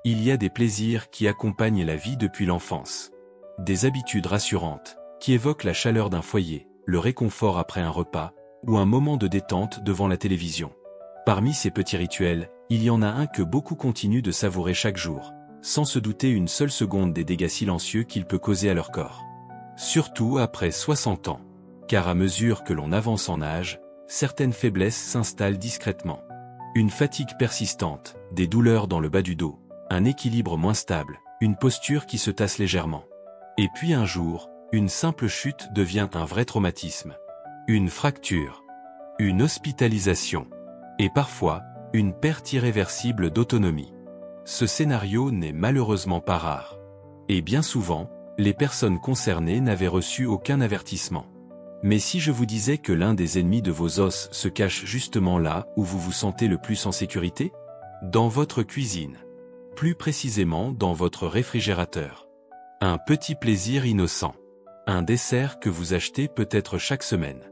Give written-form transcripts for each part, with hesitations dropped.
Il y a des plaisirs qui accompagnent la vie depuis l'enfance. Des habitudes rassurantes, qui évoquent la chaleur d'un foyer, le réconfort après un repas, ou un moment de détente devant la télévision. Parmi ces petits rituels, il y en a un que beaucoup continuent de savourer chaque jour, sans se douter une seule seconde des dégâts silencieux qu'il peut causer à leur corps. Surtout après 60 ans. Car à mesure que l'on avance en âge, certaines faiblesses s'installent discrètement. Une fatigue persistante, des douleurs dans le bas du dos, un équilibre moins stable, une posture qui se tasse légèrement. Et puis un jour, une simple chute devient un vrai traumatisme. Une fracture. Une hospitalisation. Et parfois, une perte irréversible d'autonomie. Ce scénario n'est malheureusement pas rare. Et bien souvent, les personnes concernées n'avaient reçu aucun avertissement. Mais si je vous disais que l'un des ennemis de vos os se cache justement là où vous vous sentez le plus en sécurité? Dans votre cuisine. Plus précisément dans votre réfrigérateur. Un petit plaisir innocent. Un dessert que vous achetez peut-être chaque semaine.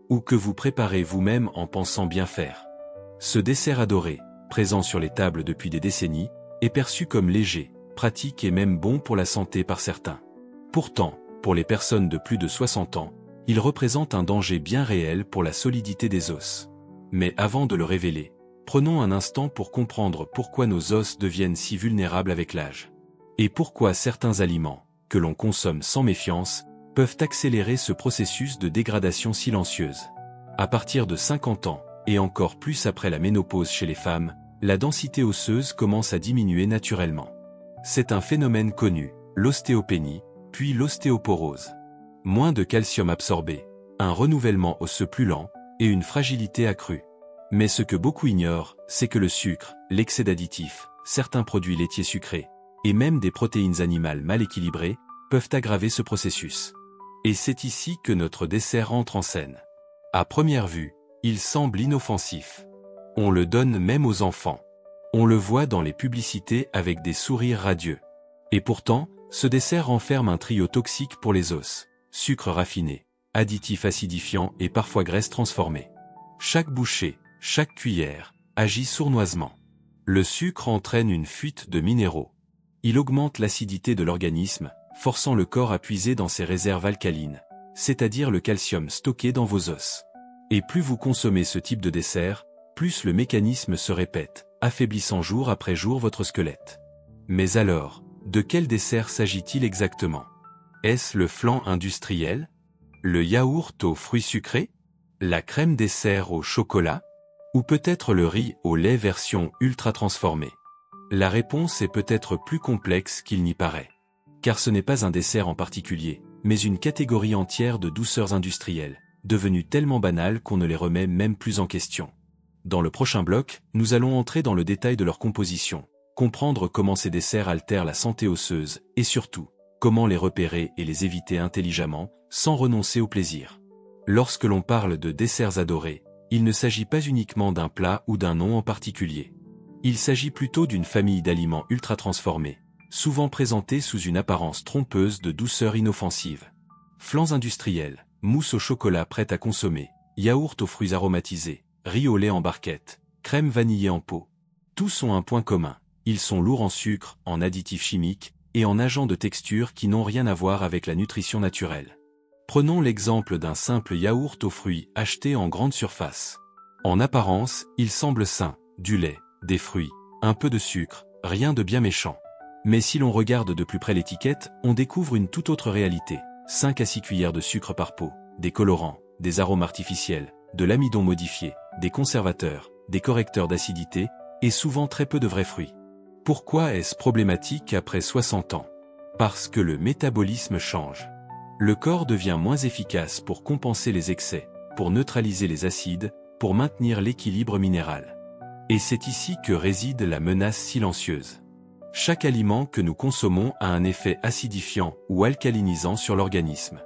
Ou que vous préparez vous-même en pensant bien faire. Ce dessert adoré, présent sur les tables depuis des décennies, est perçu comme léger, pratique et même bon pour la santé par certains. Pourtant, pour les personnes de plus de 60 ans, il représente un danger bien réel pour la solidité des os. Mais avant de le révéler, prenons un instant pour comprendre pourquoi nos os deviennent si vulnérables avec l'âge. Et pourquoi certains aliments, que l'on consomme sans méfiance, peuvent accélérer ce processus de dégradation silencieuse. À partir de 50 ans, et encore plus après la ménopause chez les femmes, la densité osseuse commence à diminuer naturellement. C'est un phénomène connu, l'ostéopénie, puis l'ostéoporose. Moins de calcium absorbé, un renouvellement osseux plus lent, et une fragilité accrue. Mais ce que beaucoup ignorent, c'est que le sucre, l'excès d'additifs, certains produits laitiers sucrés, et même des protéines animales mal équilibrées, peuvent aggraver ce processus. Et c'est ici que notre dessert entre en scène. À première vue, il semble inoffensif. On le donne même aux enfants. On le voit dans les publicités avec des sourires radieux. Et pourtant, ce dessert renferme un trio toxique pour les os. Sucre raffiné, additifs acidifiants et parfois graisse transformée. Chaque bouchée, chaque cuillère, agit sournoisement. Le sucre entraîne une fuite de minéraux. Il augmente l'acidité de l'organisme, forçant le corps à puiser dans ses réserves alcalines, c'est-à-dire le calcium stocké dans vos os. Et plus vous consommez ce type de dessert, plus le mécanisme se répète, affaiblissant jour après jour votre squelette. Mais alors, de quel dessert s'agit-il exactement? Est-ce le flan industriel? Le yaourt aux fruits sucrés? La crème dessert au chocolat? Ou peut-être le riz au lait version ultra transformée? La réponse est peut-être plus complexe qu'il n'y paraît. Car ce n'est pas un dessert en particulier, mais une catégorie entière de douceurs industrielles, devenues tellement banales qu'on ne les remet même plus en question. Dans le prochain bloc, nous allons entrer dans le détail de leur composition, comprendre comment ces desserts altèrent la santé osseuse, et surtout, comment les repérer et les éviter intelligemment, sans renoncer au plaisir. Lorsque l'on parle de desserts adorés, il ne s'agit pas uniquement d'un plat ou d'un nom en particulier. Il s'agit plutôt d'une famille d'aliments ultra transformés, souvent présentés sous une apparence trompeuse de douceur inoffensive. Flans industriels, mousse au chocolat prête à consommer, yaourt aux fruits aromatisés, riz au lait en barquette, crème vanillée en pot. Tous ont un point commun, ils sont lourds en sucre, en additifs chimiques, et en agents de texture qui n'ont rien à voir avec la nutrition naturelle. Prenons l'exemple d'un simple yaourt aux fruits acheté en grande surface. En apparence, il semble sain, du lait, des fruits, un peu de sucre, rien de bien méchant. Mais si l'on regarde de plus près l'étiquette, on découvre une toute autre réalité. 5 à 6 cuillères de sucre par pot, des colorants, des arômes artificiels, de l'amidon modifié, des conservateurs, des correcteurs d'acidité, et souvent très peu de vrais fruits. Pourquoi est-ce problématique après 60 ans? Parce que le métabolisme change. Le corps devient moins efficace pour compenser les excès, pour neutraliser les acides, pour maintenir l'équilibre minéral. Et c'est ici que réside la menace silencieuse. Chaque aliment que nous consommons a un effet acidifiant ou alcalinisant sur l'organisme.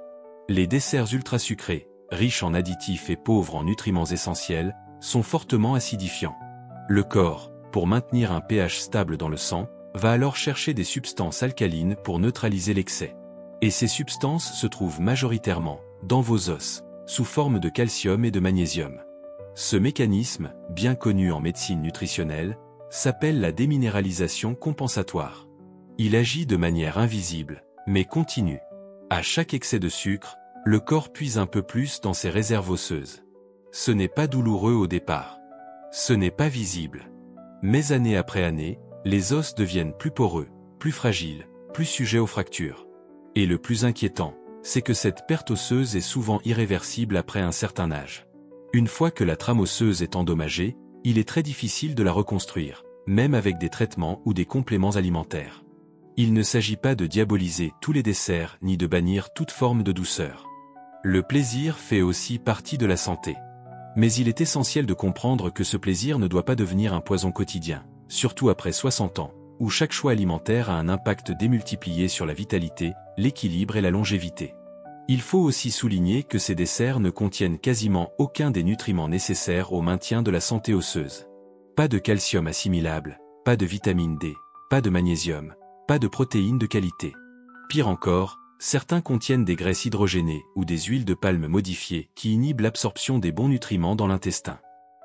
Les desserts ultra sucrés, riches en additifs et pauvres en nutriments essentiels, sont fortement acidifiants. Le corps, pour maintenir un pH stable dans le sang, va alors chercher des substances alcalines pour neutraliser l'excès. Et ces substances se trouvent majoritairement dans vos os, sous forme de calcium et de magnésium. Ce mécanisme, bien connu en médecine nutritionnelle, s'appelle la déminéralisation compensatoire. Il agit de manière invisible, mais continue. À chaque excès de sucre, le corps puise un peu plus dans ses réserves osseuses. Ce n'est pas douloureux au départ. Ce n'est pas visible. Mais année après année, les os deviennent plus poreux, plus fragiles, plus sujets aux fractures. Et le plus inquiétant, c'est que cette perte osseuse est souvent irréversible après un certain âge. Une fois que la trame osseuse est endommagée, il est très difficile de la reconstruire, même avec des traitements ou des compléments alimentaires. Il ne s'agit pas de diaboliser tous les desserts ni de bannir toute forme de douceur. Le plaisir fait aussi partie de la santé. Mais il est essentiel de comprendre que ce plaisir ne doit pas devenir un poison quotidien, surtout après 60 ans, où chaque choix alimentaire a un impact démultiplié sur la vitalité, l'équilibre et la longévité. Il faut aussi souligner que ces desserts ne contiennent quasiment aucun des nutriments nécessaires au maintien de la santé osseuse. Pas de calcium assimilable, pas de vitamine D, pas de magnésium, pas de protéines de qualité. Pire encore, certains contiennent des graisses hydrogénées ou des huiles de palme modifiées qui inhibent l'absorption des bons nutriments dans l'intestin.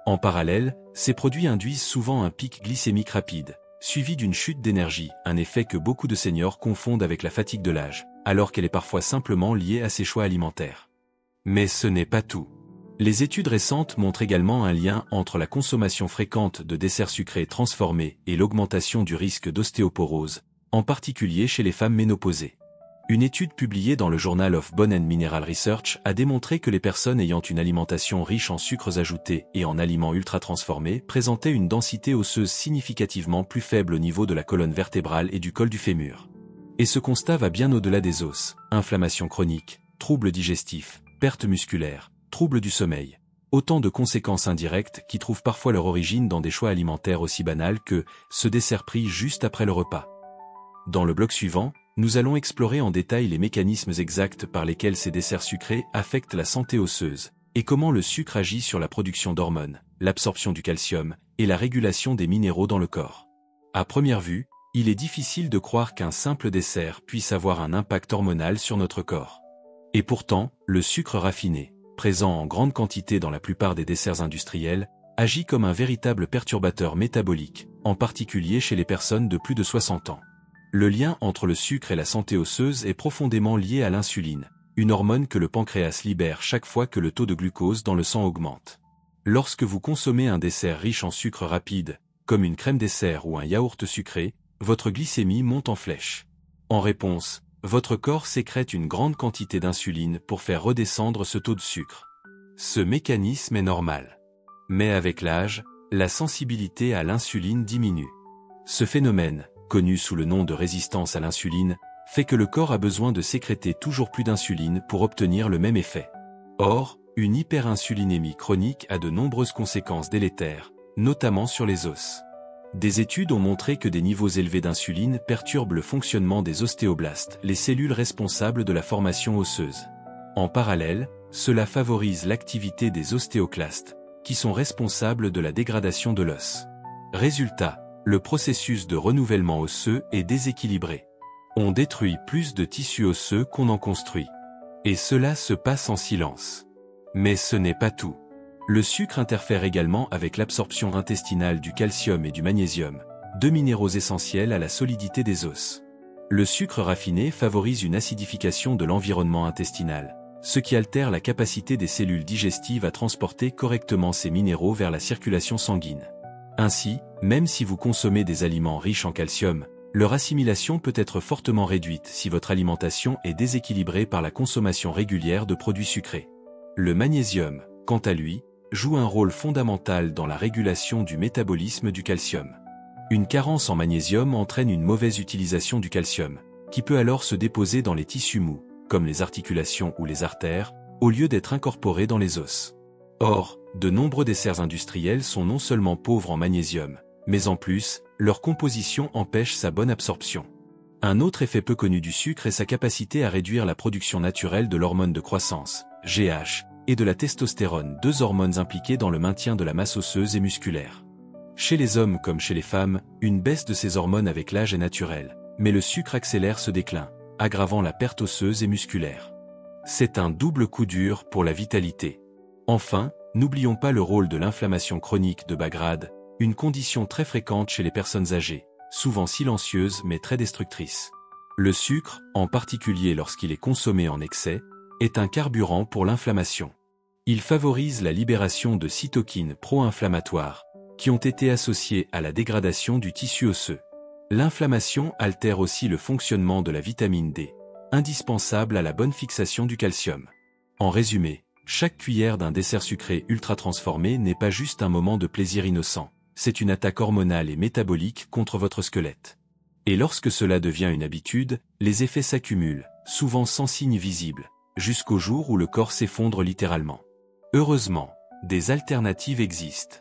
En parallèle, ces produits induisent souvent un pic glycémique rapide, suivi d'une chute d'énergie, un effet que beaucoup de seniors confondent avec la fatigue de l'âge, alors qu'elle est parfois simplement liée à ces choix alimentaires. Mais ce n'est pas tout. Les études récentes montrent également un lien entre la consommation fréquente de desserts sucrés transformés et l'augmentation du risque d'ostéoporose, en particulier chez les femmes ménopausées. Une étude publiée dans le Journal of Bone and Mineral Research a démontré que les personnes ayant une alimentation riche en sucres ajoutés et en aliments ultra-transformés présentaient une densité osseuse significativement plus faible au niveau de la colonne vertébrale et du col du fémur. Et ce constat va bien au-delà des os: inflammation chronique, troubles digestifs, perte musculaire, troubles du sommeil. Autant de conséquences indirectes qui trouvent parfois leur origine dans des choix alimentaires aussi banals que ce dessert pris juste après le repas. Dans le bloc suivant, nous allons explorer en détail les mécanismes exacts par lesquels ces desserts sucrés affectent la santé osseuse, et comment le sucre agit sur la production d'hormones, l'absorption du calcium, et la régulation des minéraux dans le corps. À première vue, il est difficile de croire qu'un simple dessert puisse avoir un impact hormonal sur notre corps. Et pourtant, le sucre raffiné, présent en grande quantité dans la plupart des desserts industriels, agit comme un véritable perturbateur métabolique, en particulier chez les personnes de plus de 60 ans. Le lien entre le sucre et la santé osseuse est profondément lié à l'insuline, une hormone que le pancréas libère chaque fois que le taux de glucose dans le sang augmente. Lorsque vous consommez un dessert riche en sucre rapide, comme une crème dessert ou un yaourt sucré, votre glycémie monte en flèche. En réponse, votre corps sécrète une grande quantité d'insuline pour faire redescendre ce taux de sucre. Ce mécanisme est normal. Mais avec l'âge, la sensibilité à l'insuline diminue. Ce phénomène, connu sous le nom de résistance à l'insuline, fait que le corps a besoin de sécréter toujours plus d'insuline pour obtenir le même effet. Or, une hyperinsulinémie chronique a de nombreuses conséquences délétères, notamment sur les os. Des études ont montré que des niveaux élevés d'insuline perturbent le fonctionnement des ostéoblastes, les cellules responsables de la formation osseuse. En parallèle, cela favorise l'activité des ostéoclastes, qui sont responsables de la dégradation de l'os. Résultat, le processus de renouvellement osseux est déséquilibré. On détruit plus de tissus osseux qu'on en construit. Et cela se passe en silence. Mais ce n'est pas tout. Le sucre interfère également avec l'absorption intestinale du calcium et du magnésium, deux minéraux essentiels à la solidité des os. Le sucre raffiné favorise une acidification de l'environnement intestinal, ce qui altère la capacité des cellules digestives à transporter correctement ces minéraux vers la circulation sanguine. Ainsi, même si vous consommez des aliments riches en calcium, leur assimilation peut être fortement réduite si votre alimentation est déséquilibrée par la consommation régulière de produits sucrés. Le magnésium, quant à lui, joue un rôle fondamental dans la régulation du métabolisme du calcium. Une carence en magnésium entraîne une mauvaise utilisation du calcium, qui peut alors se déposer dans les tissus mous, comme les articulations ou les artères, au lieu d'être incorporé dans les os. Or, de nombreux desserts industriels sont non seulement pauvres en magnésium, mais en plus, leur composition empêche sa bonne absorption. Un autre effet peu connu du sucre est sa capacité à réduire la production naturelle de l'hormone de croissance, GH, et de la testostérone, deux hormones impliquées dans le maintien de la masse osseuse et musculaire. Chez les hommes comme chez les femmes, une baisse de ces hormones avec l'âge est naturelle, mais le sucre accélère ce déclin, aggravant la perte osseuse et musculaire. C'est un double coup dur pour la vitalité. Enfin, n'oublions pas le rôle de l'inflammation chronique de bas grade, une condition très fréquente chez les personnes âgées, souvent silencieuses mais très destructrices. Le sucre, en particulier lorsqu'il est consommé en excès, est un carburant pour l'inflammation. Il favorise la libération de cytokines pro-inflammatoires, qui ont été associées à la dégradation du tissu osseux. L'inflammation altère aussi le fonctionnement de la vitamine D, indispensable à la bonne fixation du calcium. En résumé, chaque cuillère d'un dessert sucré ultra transformé n'est pas juste un moment de plaisir innocent, c'est une attaque hormonale et métabolique contre votre squelette. Et lorsque cela devient une habitude, les effets s'accumulent, souvent sans signe visible, jusqu'au jour où le corps s'effondre littéralement. Heureusement, des alternatives existent.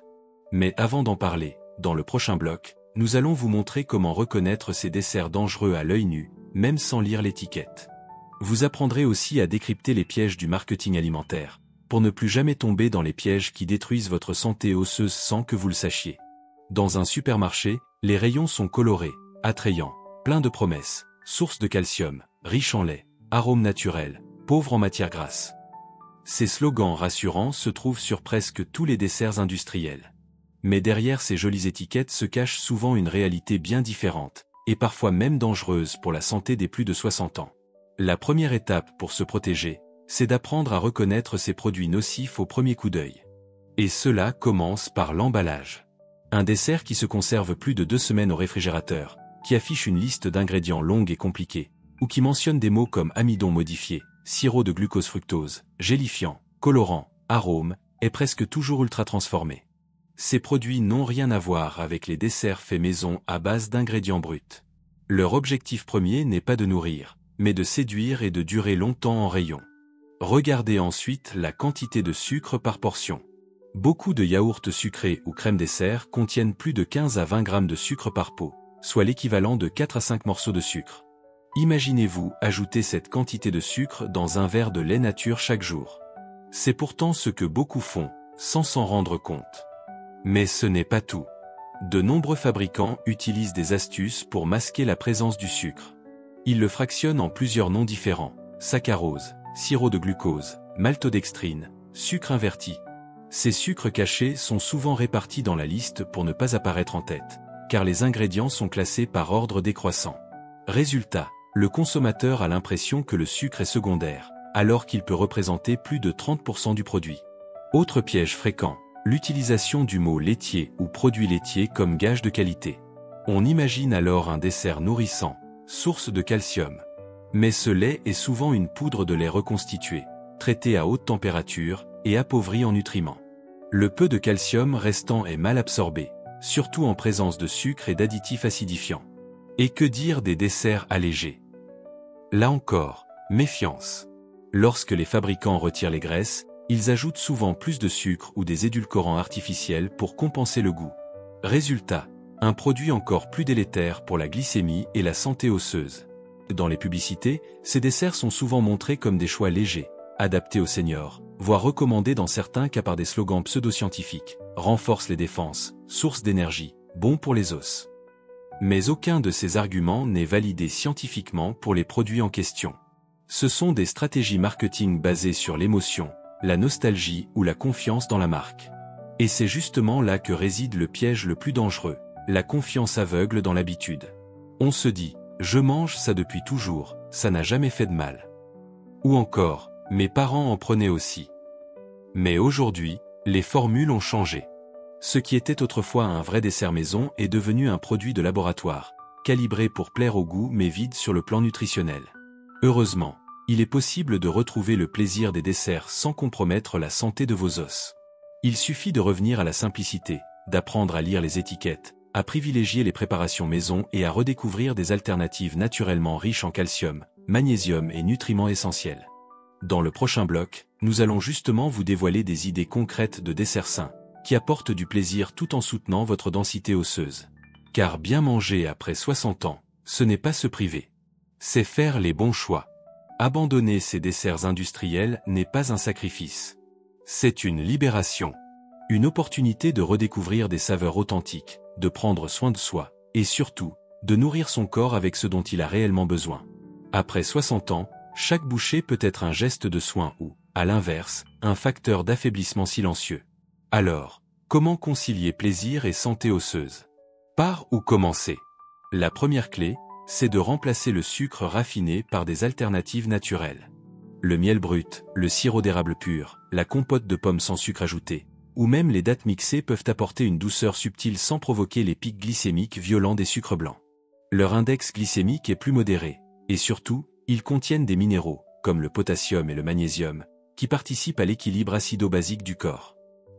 Mais avant d'en parler, dans le prochain bloc, nous allons vous montrer comment reconnaître ces desserts dangereux à l'œil nu, même sans lire l'étiquette. Vous apprendrez aussi à décrypter les pièges du marketing alimentaire, pour ne plus jamais tomber dans les pièges qui détruisent votre santé osseuse sans que vous le sachiez. Dans un supermarché, les rayons sont colorés, attrayants, pleins de promesses, source de calcium, riche en lait, arômes naturels, pauvre en matières grasses. Ces slogans rassurants se trouvent sur presque tous les desserts industriels. Mais derrière ces jolies étiquettes se cache souvent une réalité bien différente, et parfois même dangereuse pour la santé des plus de 60 ans. La première étape pour se protéger, c'est d'apprendre à reconnaître ces produits nocifs au premier coup d'œil. Et cela commence par l'emballage. Un dessert qui se conserve plus de 2 semaines au réfrigérateur, qui affiche une liste d'ingrédients longue et compliquée, ou qui mentionne des mots comme amidon modifié, sirop de glucose-fructose, gélifiant, colorant, arôme, est presque toujours ultra transformé. Ces produits n'ont rien à voir avec les desserts faits maison à base d'ingrédients bruts. Leur objectif premier n'est pas de nourrir, mais de séduire et de durer longtemps en rayon. Regardez ensuite la quantité de sucre par portion. Beaucoup de yaourts sucrés ou crème dessert contiennent plus de 15 à 20 grammes de sucre par pot, soit l'équivalent de 4 à 5 morceaux de sucre. Imaginez-vous ajouter cette quantité de sucre dans un verre de lait nature chaque jour. C'est pourtant ce que beaucoup font, sans s'en rendre compte. Mais ce n'est pas tout. De nombreux fabricants utilisent des astuces pour masquer la présence du sucre. Ils le fractionnent en plusieurs noms différents: saccharose, sirop de glucose, maltodextrine, sucre inverti. Ces sucres cachés sont souvent répartis dans la liste pour ne pas apparaître en tête, car les ingrédients sont classés par ordre décroissant. Résultat, le consommateur a l'impression que le sucre est secondaire, alors qu'il peut représenter plus de 30% du produit. Autre piège fréquent, l'utilisation du mot laitier ou produit laitier comme gage de qualité. On imagine alors un dessert nourrissant, source de calcium. Mais ce lait est souvent une poudre de lait reconstituée, traitée à haute température et appauvrie en nutriments. Le peu de calcium restant est mal absorbé, surtout en présence de sucre et d'additifs acidifiants. Et que dire des desserts allégés? Là encore, méfiance. Lorsque les fabricants retirent les graisses, ils ajoutent souvent plus de sucre ou des édulcorants artificiels pour compenser le goût. Résultat, un produit encore plus délétère pour la glycémie et la santé osseuse. Dans les publicités, ces desserts sont souvent montrés comme des choix légers, adaptés aux seniors, voire recommandés dans certains cas par des slogans pseudo-scientifiques: renforce les défenses, source d'énergie, bon pour les os. Mais aucun de ces arguments n'est validé scientifiquement pour les produits en question. Ce sont des stratégies marketing basées sur l'émotion, la nostalgie ou la confiance dans la marque. Et c'est justement là que réside le piège le plus dangereux, la confiance aveugle dans l'habitude. On se dit: je mange ça depuis toujours, ça n'a jamais fait de mal. Ou encore, mes parents en prenaient aussi. Mais aujourd'hui, les formules ont changé. Ce qui était autrefois un vrai dessert maison est devenu un produit de laboratoire, calibré pour plaire au goût mais vide sur le plan nutritionnel. Heureusement, il est possible de retrouver le plaisir des desserts sans compromettre la santé de vos os. Il suffit de revenir à la simplicité, d'apprendre à lire les étiquettes, à privilégier les préparations maison et à redécouvrir des alternatives naturellement riches en calcium, magnésium et nutriments essentiels. Dans le prochain bloc, nous allons justement vous dévoiler des idées concrètes de desserts sains, qui apportent du plaisir tout en soutenant votre densité osseuse. Car bien manger après 60 ans, ce n'est pas se priver. C'est faire les bons choix. Abandonner ces desserts industriels n'est pas un sacrifice. C'est une libération. Une opportunité de redécouvrir des saveurs authentiques, de prendre soin de soi, et surtout, de nourrir son corps avec ce dont il a réellement besoin. Après 60 ans, chaque bouchée peut être un geste de soin ou, à l'inverse, un facteur d'affaiblissement silencieux. Alors, Comment concilier plaisir et santé osseuse? Par où commencer? La première clé, c'est de remplacer le sucre raffiné par des alternatives naturelles. Le miel brut, le sirop d'érable pur, la compote de pommes sans sucre ajouté, ou même les dattes mixées peuvent apporter une douceur subtile sans provoquer les pics glycémiques violents des sucres blancs. Leur index glycémique est plus modéré, et surtout, ils contiennent des minéraux, comme le potassium et le magnésium, qui participent à l'équilibre acido-basique du corps.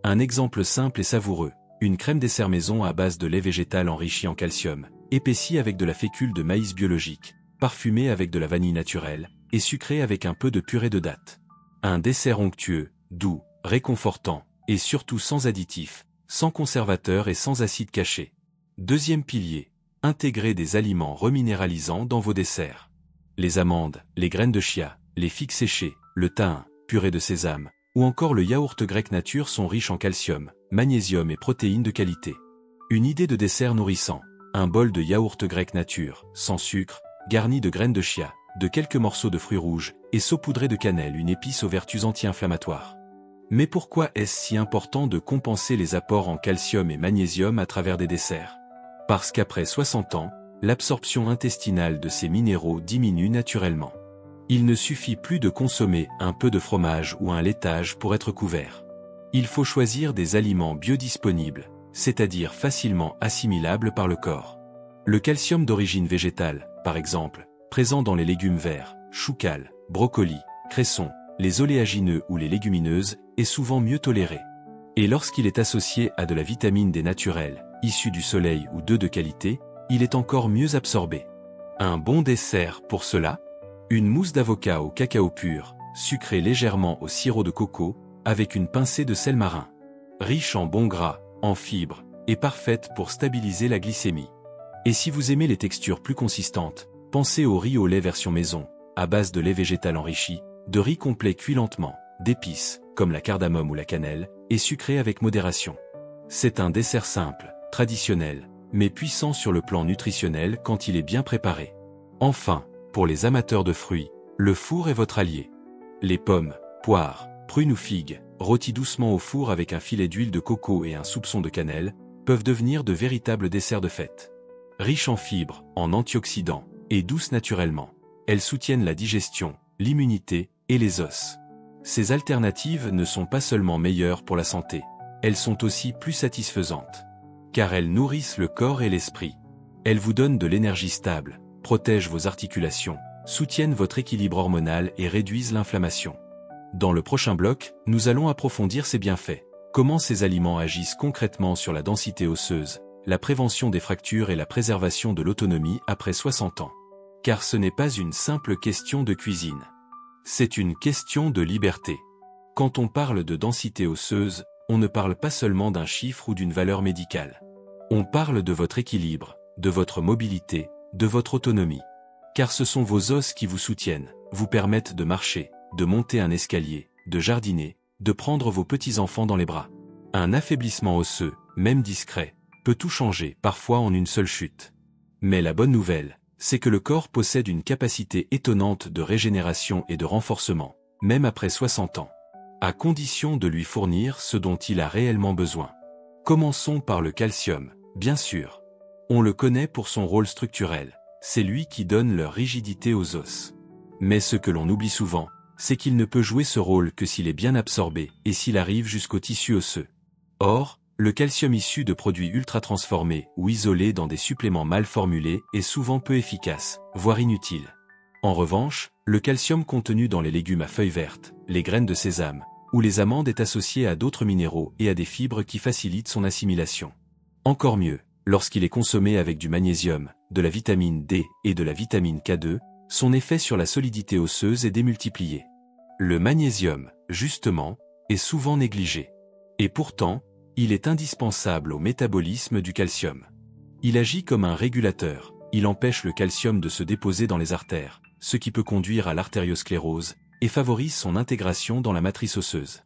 Un exemple simple et savoureux, une crème dessert maison à base de lait végétal enrichi en calcium, épaissie avec de la fécule de maïs biologique, parfumée avec de la vanille naturelle, et sucrée avec un peu de purée de dattes. Un dessert onctueux, doux, réconfortant, et surtout sans additifs, sans conservateurs et sans acides cachés. Deuxième pilier, intégrer des aliments reminéralisants dans vos desserts. Les amandes, les graines de chia, les figues séchées, le thym, purée de sésame, ou encore le yaourt grec nature sont riches en calcium, magnésium et protéines de qualité. Une idée de dessert nourrissant, un bol de yaourt grec nature, sans sucre, garni de graines de chia, de quelques morceaux de fruits rouges, et saupoudré de cannelle, une épice aux vertus anti-inflammatoires. Mais pourquoi est-ce si important de compenser les apports en calcium et magnésium à travers des desserts? Parce qu'après 60 ans, l'absorption intestinale de ces minéraux diminue naturellement. Il ne suffit plus de consommer un peu de fromage ou un laitage pour être couvert. Il faut choisir des aliments biodisponibles, c'est-à-dire facilement assimilables par le corps. Le calcium d'origine végétale, par exemple, présent dans les légumes verts, chou cal, brocoli, cresson, les oléagineux ou les légumineuses, est souvent mieux toléré. Et lorsqu'il est associé à de la vitamine D naturelle, issue du soleil ou d'œufs de qualité, il est encore mieux absorbé. Un bon dessert pour cela? Une mousse d'avocat au cacao pur, sucrée légèrement au sirop de coco, avec une pincée de sel marin. Riche en bons gras, en fibres, et parfaite pour stabiliser la glycémie. Et si vous aimez les textures plus consistantes, pensez au riz au lait version maison, à base de lait végétal enrichi, de riz complet cuit lentement, d'épices, comme la cardamome ou la cannelle, et sucré avec modération. C'est un dessert simple, traditionnel, mais puissant sur le plan nutritionnel quand il est bien préparé. Enfin, pour les amateurs de fruits, le four est votre allié. Les pommes, poires, prunes ou figues, rôties doucement au four avec un filet d'huile de coco et un soupçon de cannelle, peuvent devenir de véritables desserts de fête. Riches en fibres, en antioxydants, et douces naturellement, elles soutiennent la digestion, l'immunité et les os. Ces alternatives ne sont pas seulement meilleures pour la santé, elles sont aussi plus satisfaisantes. Car elles nourrissent le corps et l'esprit. Elles vous donnent de l'énergie stable, protègent vos articulations, soutiennent votre équilibre hormonal et réduisent l'inflammation. Dans le prochain bloc, nous allons approfondir ces bienfaits. Comment ces aliments agissent concrètement sur la densité osseuse, la prévention des fractures et la préservation de l'autonomie après 60 ans. Car ce n'est pas une simple question de cuisine. C'est une question de liberté. Quand on parle de densité osseuse, on ne parle pas seulement d'un chiffre ou d'une valeur médicale. On parle de votre équilibre, de votre mobilité, de votre autonomie. Car ce sont vos os qui vous soutiennent, vous permettent de marcher, de monter un escalier, de jardiner, de prendre vos petits-enfants dans les bras. Un affaiblissement osseux, même discret, peut tout changer, parfois en une seule chute. Mais la bonne nouvelle, c'est que le corps possède une capacité étonnante de régénération et de renforcement, même après 60 ans. À condition de lui fournir ce dont il a réellement besoin. Commençons par le calcium, bien sûr. On le connaît pour son rôle structurel, c'est lui qui donne leur rigidité aux os. Mais ce que l'on oublie souvent, c'est qu'il ne peut jouer ce rôle que s'il est bien absorbé et s'il arrive jusqu'au tissu osseux. Or, le calcium issu de produits ultra transformés ou isolés dans des suppléments mal formulés est souvent peu efficace, voire inutile. En revanche, le calcium contenu dans les légumes à feuilles vertes, les graines de sésame, ou les amandes est associé à d'autres minéraux et à des fibres qui facilitent son assimilation. Encore mieux, lorsqu'il est consommé avec du magnésium, de la vitamine D et de la vitamine K2, son effet sur la solidité osseuse est démultiplié. Le magnésium, justement, est souvent négligé. Et pourtant, il est indispensable au métabolisme du calcium. Il agit comme un régulateur, il empêche le calcium de se déposer dans les artères, ce qui peut conduire à l'artériosclérose, et favorise son intégration dans la matrice osseuse.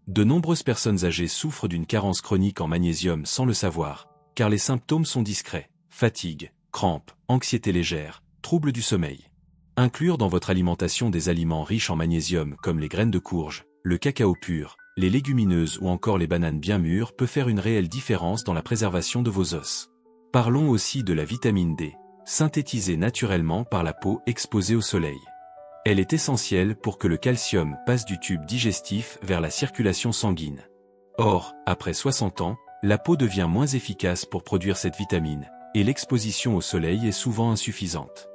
De nombreuses personnes âgées souffrent d'une carence chronique en magnésium sans le savoir, car les symptômes sont discrets, fatigue, crampes, anxiété légère, troubles du sommeil. Inclure dans votre alimentation des aliments riches en magnésium comme les graines de courge, le cacao pur, les légumineuses ou encore les bananes bien mûres peut faire une réelle différence dans la préservation de vos os. Parlons aussi de la vitamine D, synthétisée naturellement par la peau exposée au soleil. Elle est essentielle pour que le calcium passe du tube digestif vers la circulation sanguine. Or, après 60 ans, la peau devient moins efficace pour produire cette vitamine, et l'exposition au soleil est souvent insuffisante.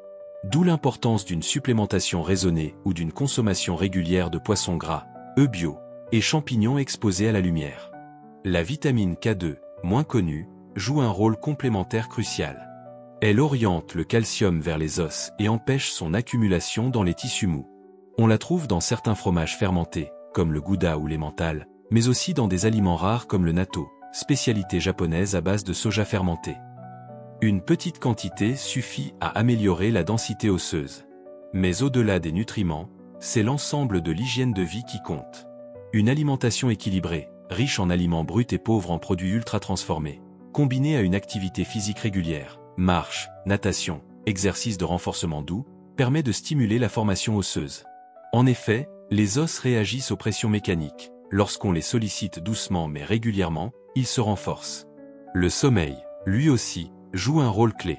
D'où l'importance d'une supplémentation raisonnée ou d'une consommation régulière de poissons gras, œufs bio, et champignons exposés à la lumière. La vitamine K2, moins connue, joue un rôle complémentaire crucial. Elle oriente le calcium vers les os et empêche son accumulation dans les tissus mous. On la trouve dans certains fromages fermentés, comme le gouda ou l'emmental, mais aussi dans des aliments rares comme le natto, spécialité japonaise à base de soja fermenté. Une petite quantité suffit à améliorer la densité osseuse. Mais au-delà des nutriments, c'est l'ensemble de l'hygiène de vie qui compte. Une alimentation équilibrée, riche en aliments bruts et pauvre en produits ultra-transformés, combinée à une activité physique régulière, marche, natation, exercice de renforcement doux, permet de stimuler la formation osseuse. En effet, les os réagissent aux pressions mécaniques. Lorsqu'on les sollicite doucement mais régulièrement, ils se renforcent. Le sommeil, lui aussi, joue un rôle clé.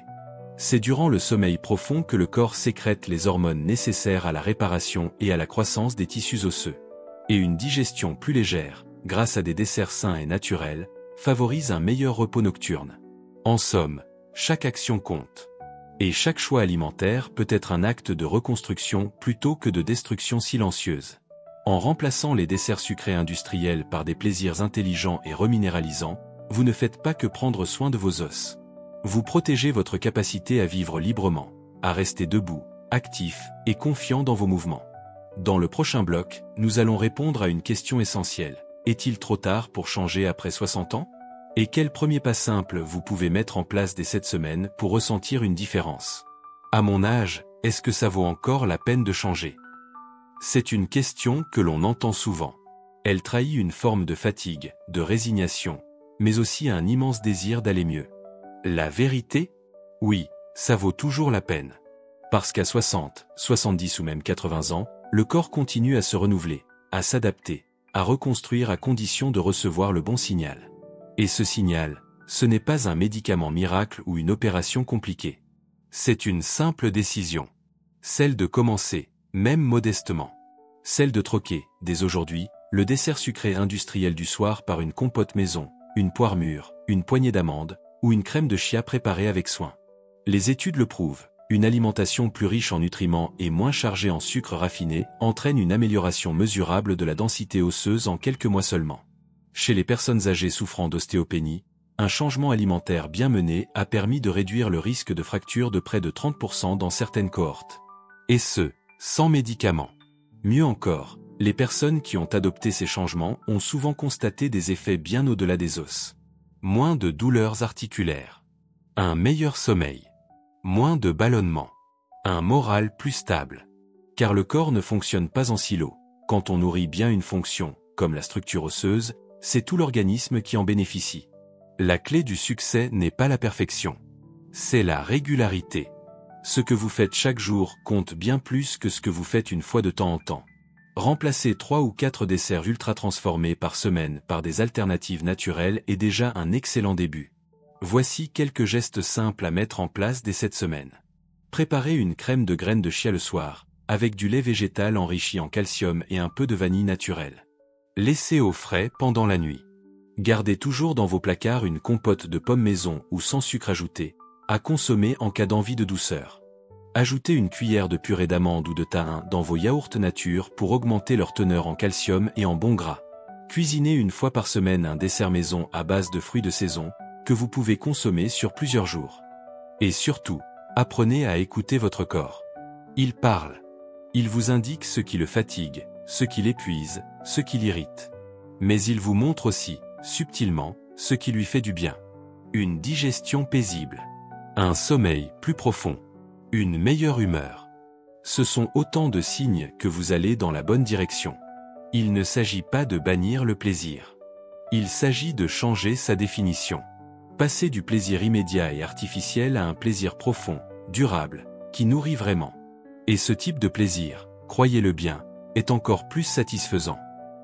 C'est durant le sommeil profond que le corps sécrète les hormones nécessaires à la réparation et à la croissance des tissus osseux. Et une digestion plus légère, grâce à des desserts sains et naturels, favorise un meilleur repos nocturne. En somme, chaque action compte. Et chaque choix alimentaire peut être un acte de reconstruction plutôt que de destruction silencieuse. En remplaçant les desserts sucrés industriels par des plaisirs intelligents et reminéralisants, vous ne faites pas que prendre soin de vos os. Vous protégez votre capacité à vivre librement, à rester debout, actif et confiant dans vos mouvements. Dans le prochain bloc, nous allons répondre à une question essentielle. Est-il trop tard pour changer après 60 ans ? Et quel premier pas simple vous pouvez mettre en place dès cette semaine pour ressentir une différence ? À mon âge, est-ce que ça vaut encore la peine de changer ? C'est une question que l'on entend souvent. Elle trahit une forme de fatigue, de résignation, mais aussi un immense désir d'aller mieux. La vérité ? Oui, ça vaut toujours la peine. Parce qu'à 60, 70 ou même 80 ans, le corps continue à se renouveler, à s'adapter, à reconstruire à condition de recevoir le bon signal. Et ce signal, ce n'est pas un médicament miracle ou une opération compliquée. C'est une simple décision. Celle de commencer, même modestement. Celle de troquer, dès aujourd'hui, le dessert sucré industriel du soir par une compote maison, une poire mûre, une poignée d'amandes, ou une crème de chia préparée avec soin. Les études le prouvent, une alimentation plus riche en nutriments et moins chargée en sucre raffiné entraîne une amélioration mesurable de la densité osseuse en quelques mois seulement. Chez les personnes âgées souffrant d'ostéopénie, un changement alimentaire bien mené a permis de réduire le risque de fracture de près de 30% dans certaines cohortes. Et ce, sans médicaments. Mieux encore, les personnes qui ont adopté ces changements ont souvent constaté des effets bien au-delà des os. Moins de douleurs articulaires. Un meilleur sommeil. Moins de ballonnements. Un moral plus stable. Car le corps ne fonctionne pas en silo. Quand on nourrit bien une fonction, comme la structure osseuse, c'est tout l'organisme qui en bénéficie. La clé du succès n'est pas la perfection. C'est la régularité. Ce que vous faites chaque jour compte bien plus que ce que vous faites une fois de temps en temps. Remplacer 3 ou 4 desserts ultra transformés par semaine par des alternatives naturelles est déjà un excellent début. Voici quelques gestes simples à mettre en place dès cette semaine. Préparez une crème de graines de chia le soir, avec du lait végétal enrichi en calcium et un peu de vanille naturelle. Laissez au frais pendant la nuit. Gardez toujours dans vos placards une compote de pommes maison ou sans sucre ajouté, à consommer en cas d'envie de douceur. Ajoutez une cuillère de purée d'amande ou de thym dans vos yaourts nature pour augmenter leur teneur en calcium et en bons gras. Cuisinez une fois par semaine un dessert maison à base de fruits de saison, que vous pouvez consommer sur plusieurs jours. Et surtout, apprenez à écouter votre corps. Il parle. Il vous indique ce qui le fatigue, ce qui l'épuise, ce qui l'irrite. Mais il vous montre aussi, subtilement, ce qui lui fait du bien. Une digestion paisible. Un sommeil plus profond. Une meilleure humeur. Ce sont autant de signes que vous allez dans la bonne direction. Il ne s'agit pas de bannir le plaisir. Il s'agit de changer sa définition. Passer du plaisir immédiat et artificiel à un plaisir profond, durable, qui nourrit vraiment. Et ce type de plaisir, croyez-le bien, est encore plus satisfaisant.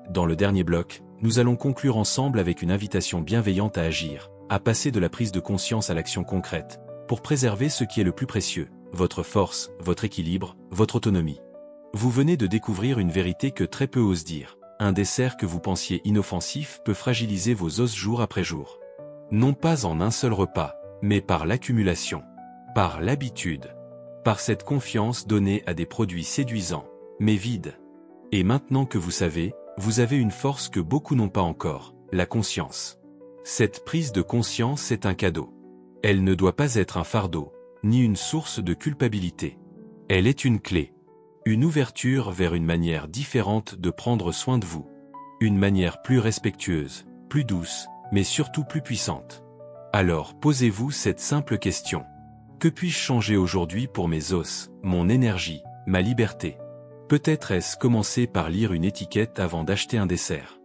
Dans le dernier bloc, nous allons conclure ensemble avec une invitation bienveillante à agir, à passer de la prise de conscience à l'action concrète, pour préserver ce qui est le plus précieux, votre force, votre équilibre, votre autonomie. Vous venez de découvrir une vérité que très peu osent dire. Un dessert que vous pensiez inoffensif peut fragiliser vos os jour après jour. Non pas en un seul repas, mais par l'accumulation, par l'habitude, par cette confiance donnée à des produits séduisants, mais vides. Et maintenant que vous savez, vous avez une force que beaucoup n'ont pas encore, la conscience. Cette prise de conscience est un cadeau. Elle ne doit pas être un fardeau, ni une source de culpabilité. Elle est une clé. Une ouverture vers une manière différente de prendre soin de vous. Une manière plus respectueuse, plus douce, mais surtout plus puissante. Alors posez-vous cette simple question. Que puis-je changer aujourd'hui pour mes os, mon énergie, ma liberté? Peut-être est-ce commencer par lire une étiquette avant d'acheter un dessert.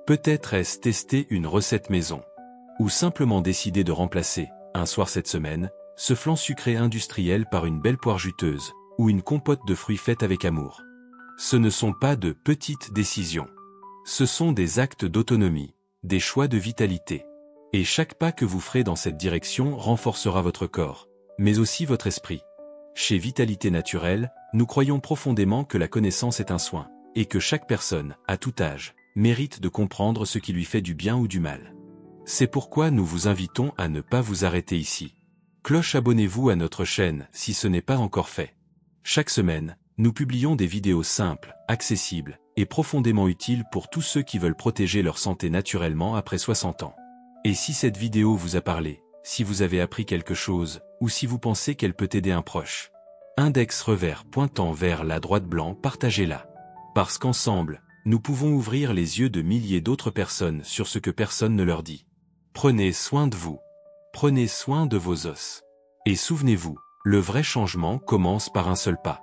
Peut-être est-ce tester une recette maison. Ou simplement décider de remplacer, un soir cette semaine, ce flan sucré industriel par une belle poire juteuse, ou une compote de fruits faite avec amour. Ce ne sont pas de petites décisions. Ce sont des actes d'autonomie, des choix de vitalité. Et chaque pas que vous ferez dans cette direction renforcera votre corps, mais aussi votre esprit. Chez Vitalité Naturelle, nous croyons profondément que la connaissance est un soin, et que chaque personne, à tout âge, mérite de comprendre ce qui lui fait du bien ou du mal. C'est pourquoi nous vous invitons à ne pas vous arrêter ici. Cloche, abonnez-vous à notre chaîne si ce n'est pas encore fait. Chaque semaine, nous publions des vidéos simples, accessibles et profondément utiles pour tous ceux qui veulent protéger leur santé naturellement après 60 ans. Et si cette vidéo vous a parlé, si vous avez appris quelque chose, ou si vous pensez qu'elle peut aider un proche, index revers pointant vers la droite blanc, partagez-la. Parce qu'ensemble, nous pouvons ouvrir les yeux de milliers d'autres personnes sur ce que personne ne leur dit. Prenez soin de vous. Prenez soin de vos os. Et souvenez-vous, le vrai changement commence par un seul pas.